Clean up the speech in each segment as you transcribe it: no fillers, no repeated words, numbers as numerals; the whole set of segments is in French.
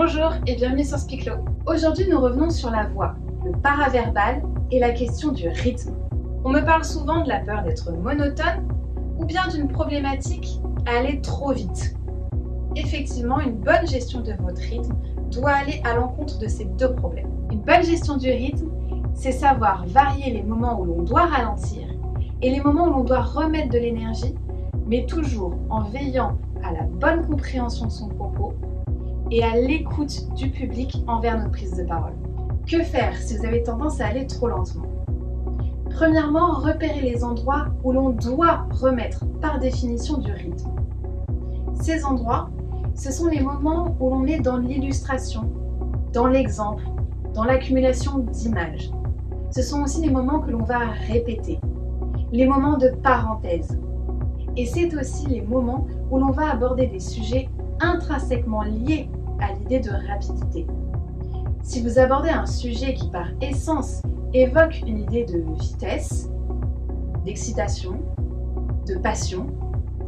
Bonjour et bienvenue sur Spiclo. Aujourd'hui, nous revenons sur la voix, le paraverbal et la question du rythme. On me parle souvent de la peur d'être monotone ou bien d'une problématique à aller trop vite. Effectivement, une bonne gestion de votre rythme doit aller à l'encontre de ces deux problèmes. Une bonne gestion du rythme, c'est savoir varier les moments où l'on doit ralentir et les moments où l'on doit remettre de l'énergie, mais toujours en veillant à la bonne compréhension de son propos et à l'écoute du public envers notre prise de parole. Que faire si vous avez tendance à aller trop lentement? Premièrement, repérez les endroits où l'on doit remettre par définition du rythme. Ces endroits, ce sont les moments où l'on est dans l'illustration, dans l'exemple, dans l'accumulation d'images. Ce sont aussi les moments que l'on va répéter, les moments de parenthèse. Et c'est aussi les moments où l'on va aborder des sujets intrinsèquement liés à l'idée de rapidité. Si vous abordez un sujet qui par essence évoque une idée de vitesse, d'excitation, de passion,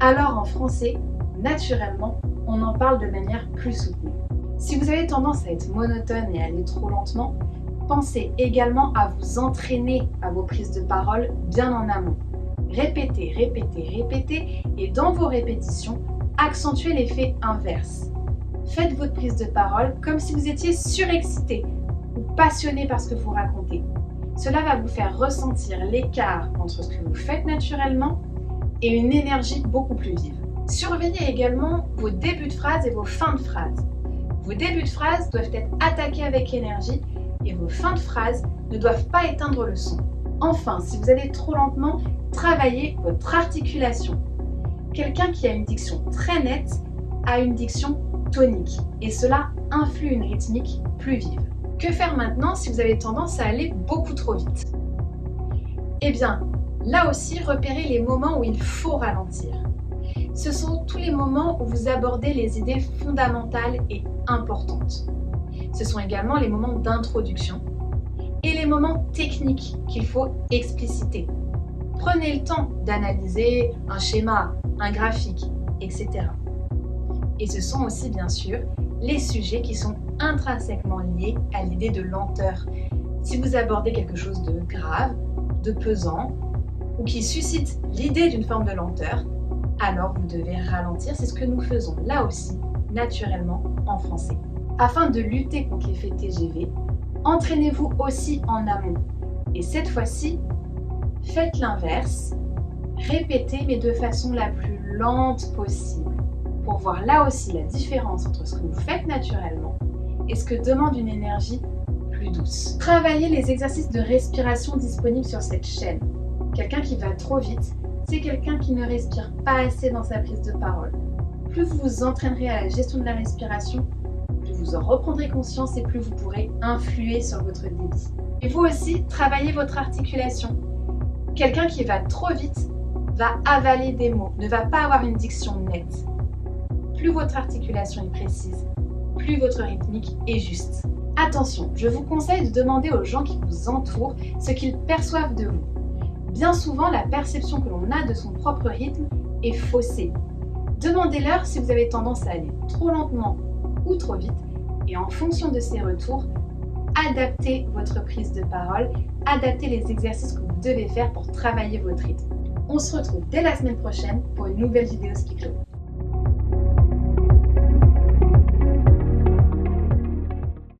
alors en français, naturellement, on en parle de manière plus soutenue. Si vous avez tendance à être monotone et à aller trop lentement, pensez également à vous entraîner à vos prises de parole bien en amont. Répétez, répétez, répétez et dans vos répétitions, accentuez l'effet inverse. Faites votre prise de parole comme si vous étiez surexcité ou passionné par ce que vous racontez. Cela va vous faire ressentir l'écart entre ce que vous faites naturellement et une énergie beaucoup plus vive. Surveillez également vos débuts de phrase et vos fins de phrase. Vos débuts de phrase doivent être attaqués avec énergie et vos fins de phrase ne doivent pas éteindre le son. Enfin, si vous allez trop lentement, travaillez votre articulation. Quelqu'un qui a une diction très nette a une diction tonique et cela influe une rythmique plus vive. Que faire maintenant si vous avez tendance à aller beaucoup trop vite? Eh bien, là aussi, repérez les moments où il faut ralentir. Ce sont tous les moments où vous abordez les idées fondamentales et importantes. Ce sont également les moments d'introduction et les moments techniques qu'il faut expliciter. Prenez le temps d'analyser un schéma, un graphique, etc. Et ce sont aussi bien sûr les sujets qui sont intrinsèquement liés à l'idée de lenteur. Si vous abordez quelque chose de grave, de pesant, ou qui suscite l'idée d'une forme de lenteur, alors vous devez ralentir. C'est ce que nous faisons là aussi, naturellement, en français. Afin de lutter contre l'effet TGV, entraînez-vous aussi en amont. Et cette fois-ci, faites l'inverse, répétez mais de façon la plus lente possible pour voir là aussi la différence entre ce que vous faites naturellement et ce que demande une énergie plus douce. Travaillez les exercices de respiration disponibles sur cette chaîne. Quelqu'un qui va trop vite, c'est quelqu'un qui ne respire pas assez dans sa prise de parole. Plus vous vous entraînerez à la gestion de la respiration, plus vous en reprendrez conscience et plus vous pourrez influer sur votre débit. Et vous aussi, travaillez votre articulation. Quelqu'un qui va trop vite va avaler des mots, ne va pas avoir une diction nette. Plus votre articulation est précise, plus votre rythmique est juste. Attention, je vous conseille de demander aux gens qui vous entourent ce qu'ils perçoivent de vous. Bien souvent, la perception que l'on a de son propre rythme est faussée. Demandez-leur si vous avez tendance à aller trop lentement ou trop vite et en fonction de ces retours, adaptez votre prise de parole, adaptez les exercices que vous devez faire pour travailler votre rythme. On se retrouve dès la semaine prochaine pour une nouvelle vidéo Spiclo.